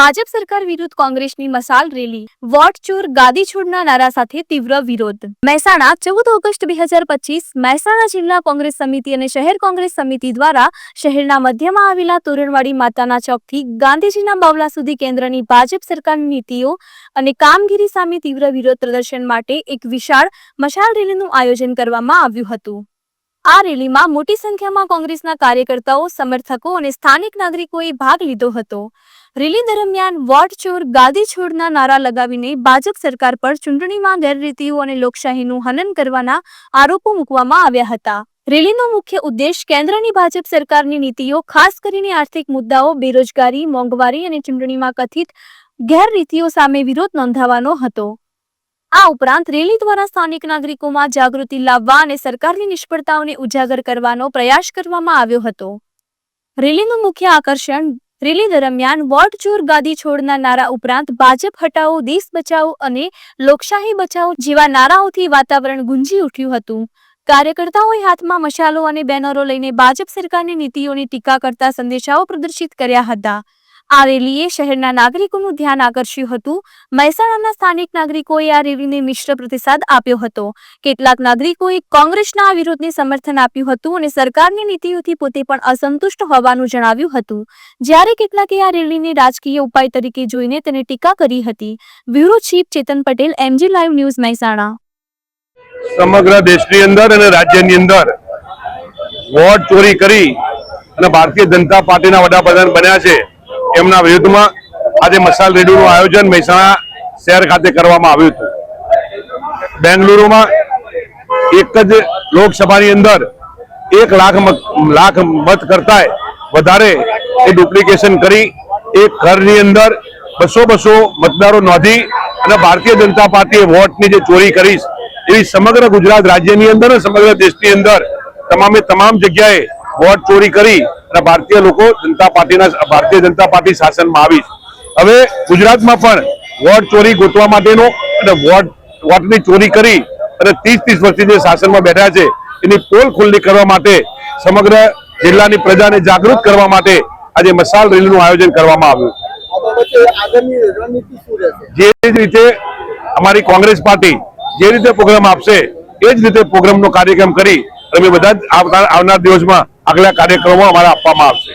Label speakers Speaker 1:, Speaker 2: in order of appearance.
Speaker 1: ભાજપ સરકાર વિરુદ્ધ કોંગ્રેસની મસાલ રેલી, વોટ ચોર ગાદી છોડના નારા સાથે તીવ્ર વિરોધ. મહેસાણા 14 ઓગસ્ટ 2025 મહેસાણા જિલ્લા કોંગ્રેસ સમિતિ અને શહેર કોંગ્રેસ સમિતિ દ્વારા શહેરના મધ્યમાં આવેલા તોરણવાડી માતાના ચોકથી ગાંધીજીના બાવલા સુધી કેન્દ્રની ભાજપ સરકારની નીતિઓ અને કામગીરી સામે તીવ્ર વિરોધ પ્રદર્શન માટે એક વિશાળ મશાલ રેલીનું આયોજન કરવામાં આવ્યું હતું. આ રેલીમાં મોટી સંખ્યામાં કોંગ્રેસના કાર્યકર્તાઓ, સમર્થકો અને સ્થાનિક નાગરિકોએ ભાગ લીધો હતો. રેલી દરમિયાન વોટ ચોર ગાદી છોડના નારા લગાવીને ભાજપ સરકાર પર ચૂંટણીમાં ગેરરીતિઓ અને લોકશાહીનું હનન કરવાના આરોપો મૂકવામાં આવ્યા હતા. રેલીનો મુખ્ય ઉદ્દેશ કેન્દ્રની ભાજપ સરકારની નીતિઓ, ખાસ કરીને આર્થિક મુદ્દાઓ, બેરોજગારી, મોંઘવારી અને ચૂંટણીમાં કથિત ગેરરીતિઓ સામે વિરોધ નોંધાવવાનો હતો. આ ઉપરાંત રેલી દ્વારા સ્થાનિક નાગરિકોમાં જાગૃતિ લાવવા અને સરકારની નિષ્ફળતાઓને ઉજાગર કરવાનો પ્રયાસ કરવામાં આવ્યો હતો. રેલીનું મુખ્ય આકર્ષણ રેલી દરમિયાન વોટ ચોર ગાદી છોડના નારા ઉપરાંત ભાજપ હટાવો, દેશ બચાવો અને લોકશાહી બચાવો જેવા નારાઓથી વાતાવરણ ગુંજી ઉઠ્યું હતું. કાર્યકર્તાઓએ હાથમાં મશાલો અને બેનરો લઈને ભાજપ સરકારની નીતિઓની ટીકા કરતા સંદેશાઓ પ્રદર્શિત કર્યા હતા. આ રેલીએ શહેરના નાગરિકોનું ધ્યાન આકર્ષ્યું હતું. મહેસાણાના સ્થાનિક નાગરિકોએ આ રેલીને મિશ્ર પ્રતિસાદ આપ્યો હતો. કેટલાક નાગરિકોએ કોંગ્રેસના આ વિરોધને સમર્થન આપ્યું હતું અને સરકારની નીતિઓથી પોતે પણ અસંતુષ્ટ હોવાનું જણાવ્યું હતું. જ્યારે કેટલાકે આ રેલીને રાજકીય ઉપાય તરીકે જોઈને તેને ટીકા કરી હતી. Bureau chief Chetan Patel, MG live news, Mehsana.
Speaker 2: સમગ્ર દેશની અંદર અને રાજ્યની અંદર વોટ ચોરી કરી અને ભારતીય જનતા પાર્ટીના વડાપ્રધાન બન્યા છે એમના વિરુદ્ધમાં આજે મશાલ રેલીનું આયોજન મહેસાણા શહેર ખાતે કરવામાં આવ્યું હતું. બેંગલુરુમાં એક જ લોકસભાની અંદર 1 લાખ મત કરતા વધારે એ ડુપ્લિકેશન કરી એક ઘરની અંદર 200 મતદારો નોંધી અને ભારતીય જનતા પાર્ટીએ વોટની જે ચોરી કરી એવી સમગ્ર ગુજરાત રાજ્યની અંદર અને સમગ્ર દેશની અંદર તમામ જગ્યાએ વોટ ચોરી કરી અને ભારતીય જનતા પાર્ટી શાસનમાં આવી. હવે ગુજરાતમાં પણ વોટ ચોરી ગોતવા માટેનો અને વોટની ચોરી કરી અને 30 વર્ષથી જે શાસનમાં બેઠા છે એની પોલ ખુલ્લી કરવા માટે સમગ્ર જિલ્લાની પ્રજાને જાગૃત કરવા માટે આજે મશાલ રેલીનું આયોજન કરવામાં આવ્યું. જે રીતે અમારી કોંગ્રેસ પાર્ટી જે રીતે પ્રોગ્રામ આપશે એ જ રીતે પ્રોગ્રામનો કાર્યક્રમ કરી અમે બધા જ આવનાર દિવસમાં આગલા કાર્યક્રમો અમારા આપવામાં આવશે.